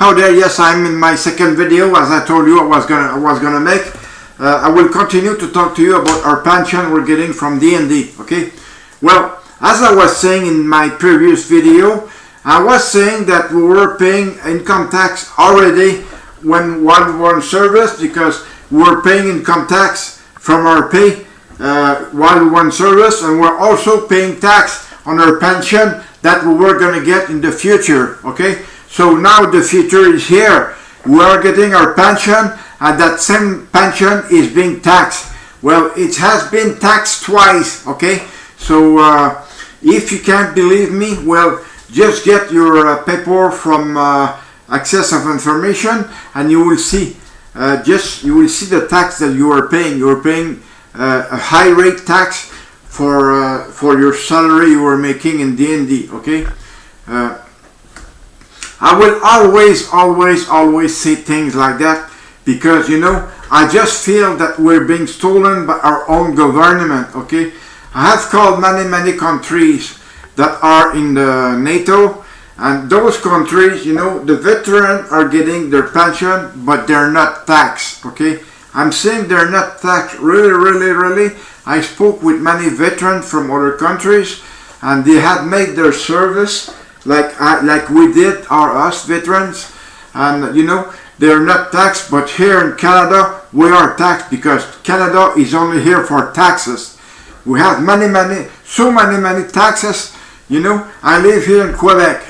How there? Yes, I'm in my second video, as I told you I was gonna make. I will continue to talk to you about our pension we're getting from DND. Okay. Well, as I was saying in my previous video, I was saying that we were paying income tax already while we were in service, because we were paying income tax from our pay while we were in service, and we're also paying tax on our pension that we were going to get in the future. Okay, so now the future is here. We are getting our pension, and that same pension is being taxed. Well, it has been taxed twice. Okay, so if you can't believe me, well, just get your paper from Access of Information, and you will see. You will see the tax that you are paying. You are paying a high rate tax for your salary you are making in DND. Okay. I will always say things like that, because I just feel that we're being stolen by our own government. Okay. I have called many countries that are in the NATO, and those countries, the veterans are getting their pension, but they're not taxed. Okay, I'm saying they're not taxed. Really. I spoke with many veterans from other countries, and they had made their service like we did, us veterans, and they're not taxed. But here in Canada, we are taxed, because Canada is only here for taxes. We have many taxes. I live here in Quebec.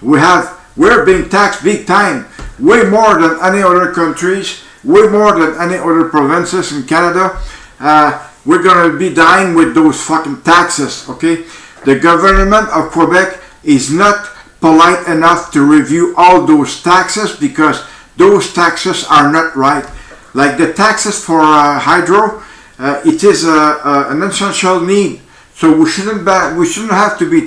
We're being taxed big time, way more than any other countries, way more than any other provinces in Canada. We're gonna be dying with those fucking taxes. Okay, the government of Quebec is not polite enough to review all those taxes, because those taxes are not right. Like the taxes for hydro, it is an essential need. So we shouldn't have to be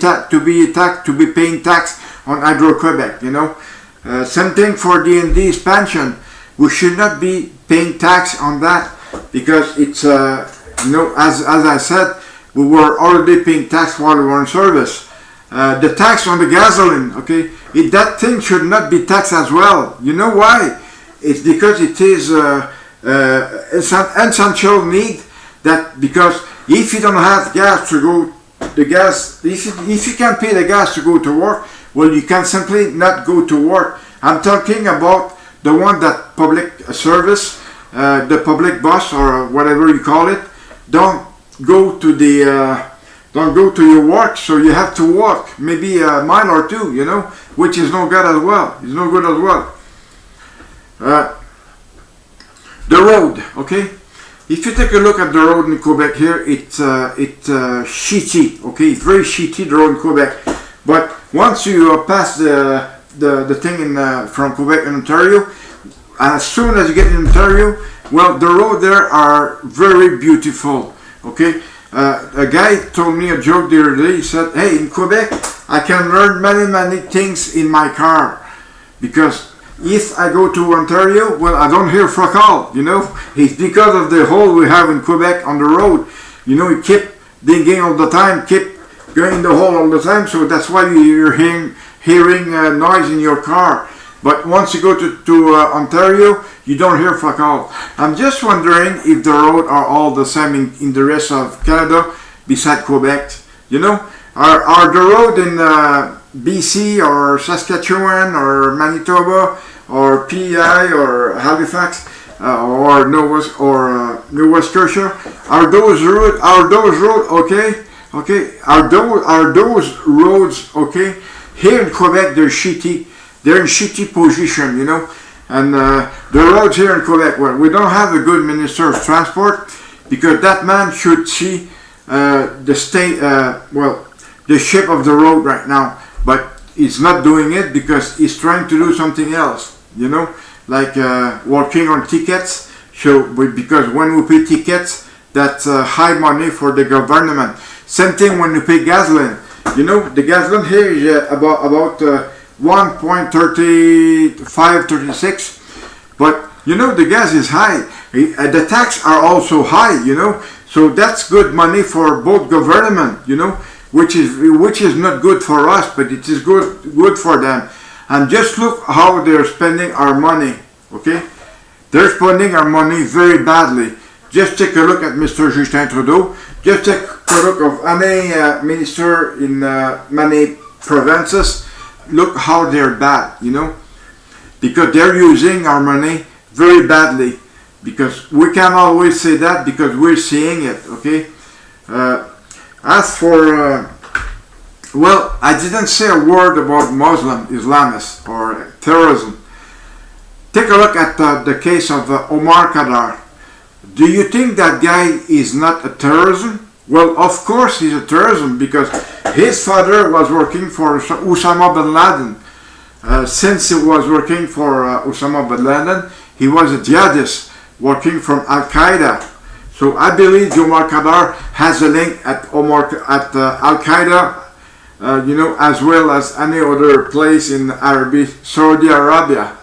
paying tax on Hydro-Quebec. Same thing for DND's pension. We should not be paying tax on that, because it's as I said, we were already paying tax while we were in service. The tax on the gasoline, okay, that thing should not be taxed as well. You know why? It's because it is it's an essential need. Because if you don't have gas to go, if you can't pay the gas to go to work, well, you can simply not go to work. I'm talking about the one that public service, the public bus or whatever you call it, don't go to your work, so you have to walk maybe a mile or two, which is no good as well. It's no good as well. The road, okay. If you take a look at the road in Quebec here, it's shitty. Okay, it's very shitty, the road in Quebec. But once you pass the thing from Quebec and Ontario, as soon as you get in Ontario, well, the road there are very beautiful. Okay, a guy told me a joke the other day. He said, "Hey, in Quebec, I can learn many things in my car, because if I go to Ontario, well, I don't hear fuck all, It's because of the hole we have in Quebec on the road. You keep digging all the time, keep going in the hole all the time, so that's why you're hearing noise in your car. But once you go to Ontario, you don't hear fuck all. I'm just wondering if the roads are all the same in the rest of Canada, beside Quebec. Are the road in BC or Saskatchewan or Manitoba or PEI or Halifax or Nova Scotia, are those roads okay? Okay, are those roads okay? Here in Quebec, they're shitty. They're in shitty position, And the roads here in Quebec, well, we don't have a good Minister of Transport, because that man should see the shape of the road right now, but he's not doing it, because he's trying to do something else, like working on tickets. So, because when we pay tickets, that's high money for the government. Same thing when you pay gasoline. The gasoline here is about 1.3536, but the gas is high. The tax are also high. So that's good money for both government. Which is not good for us, but it is good for them. and just look how they're spending our money, okay? They're spending our money very badly. Just take a look at Mr. Justin Trudeau. Just take a look of any minister in many provinces. Look how they're bad, you know, because they're using our money very badly. Because we can always say that because we're seeing it, okay? As for, well, I didn't say a word about Muslim Islamists or terrorism. Take a look at the case of Omar Khadr. Do you think that guy is not a terrorism? Well, of course he's a terrorism because his father was working for Osama bin Laden. Since he was working for Osama bin Laden, he was a jihadist working from Al-Qaeda. So I believe Omar Khadr has a link at Al-Qaeda, you know, as well as any other place in Saudi Arabia.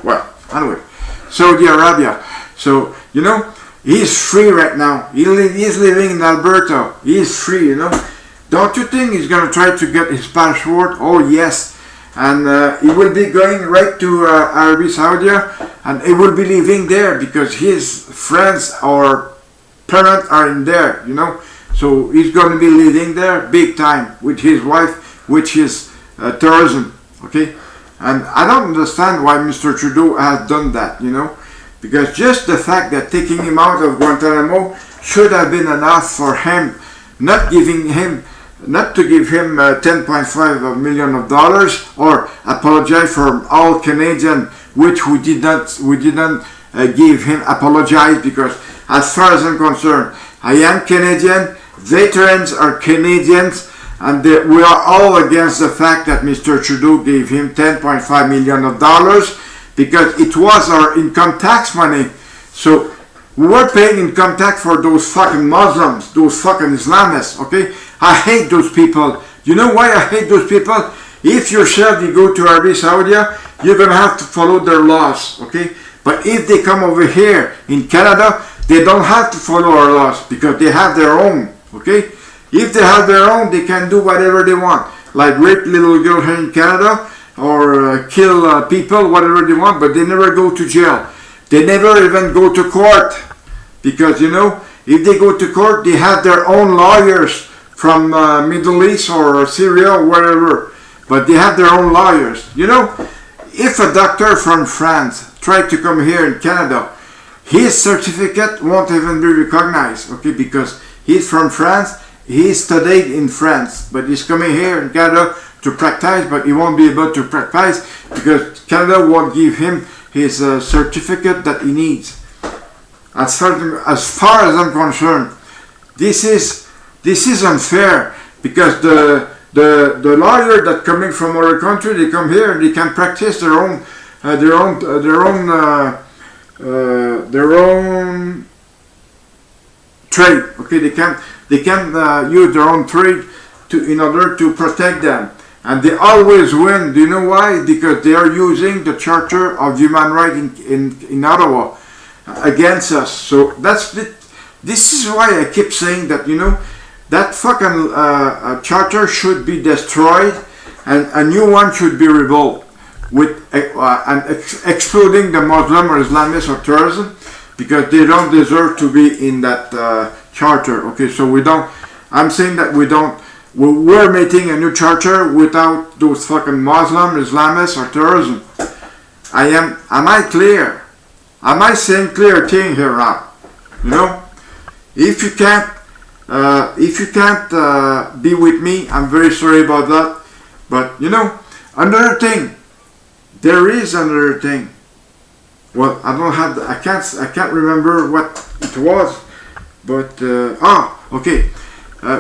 Well, anyway, Saudi Arabia. So, you know, he's free right now. He's living in Alberta. He's free, you know. Don't you think he's going to try to get his passport? Oh, yes. And he will be going right to Arabia Saudi, and he will be living there because his friends or parents are in there, you know. So he's going to be living there big time with his wife, which is terrorism, okay. And I don't understand why Mr. Trudeau has done that, you know, because just the fact that taking him out of Guantanamo should have been enough for him, not to give him $10.5 million or apologize for all Canadian, which we didn't give him apologize, because as far as I'm concerned, I am Canadian, veterans are Canadians, and we are all against the fact that Mr. Trudeau gave him $10.5 million because it was our income tax money. So we were paying income tax for those fucking Muslims, those fucking Islamists, okay? I hate those people. You know why I hate those people? If yourself you go to Arabia Saudi, you're going to have to follow their laws, okay? But if they come over here in Canada, they don't have to follow our laws because they have their own, okay? If they have their own, they can do whatever they want, like rape little girl here in Canada or kill people, whatever they want, but they never go to jail. They never even go to court because, you know, if they go to court, they have their own lawyers from Middle East or Syria or wherever, but they have their own lawyers. You know, if a doctor from France tried to come here in Canada, his certificate won't even be recognized, okay, because he's from France, he studied in France, but he's coming here in Canada to practice, but he won't be able to practice because Canada won't give him his certificate that he needs. As far as I'm concerned, this is unfair because the lawyer that coming from other country, they come here and they can practice their own trade. Okay, they can use their own trade in order to protect them, and they always win. Do you know why? Because they are using the Charter of Human Rights in Ottawa against us. So this is why I keep saying that, you know, that fucking charter should be destroyed and a new one should be rebuilt with excluding the Muslim or Islamist or terrorism because they don't deserve to be in that charter. Okay, so I'm saying that we're making a new charter without those fucking Muslim, Islamists or terrorism. Am I clear? Am I saying clear thing here now? You know, if you can't be with me, I'm very sorry about that. But you know, another thing, there is another thing. Well, I can't remember what it was, but okay.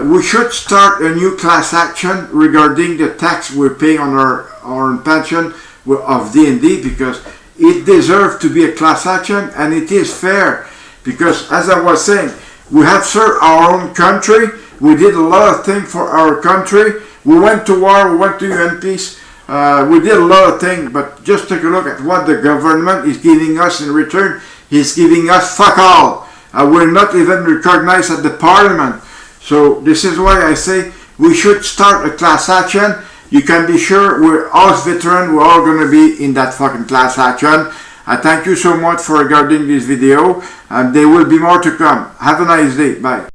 We should start a new class action regarding the tax we're paying on our pension of D&D because it deserves to be a class action and it is fair because, as I was saying, we have served our own country. We did a lot of things for our country. We went to war. We went to UN peace. We did a lot of things, but just take a look at what the government is giving us in return. He's giving us fuck all. We're not even recognized at the parliament. So this is why I say we should start a class action. you can be sure we're all veterans, we're all going to be in that fucking class action. I thank you so much for regarding this video, and there will be more to come. Have a nice day. Bye.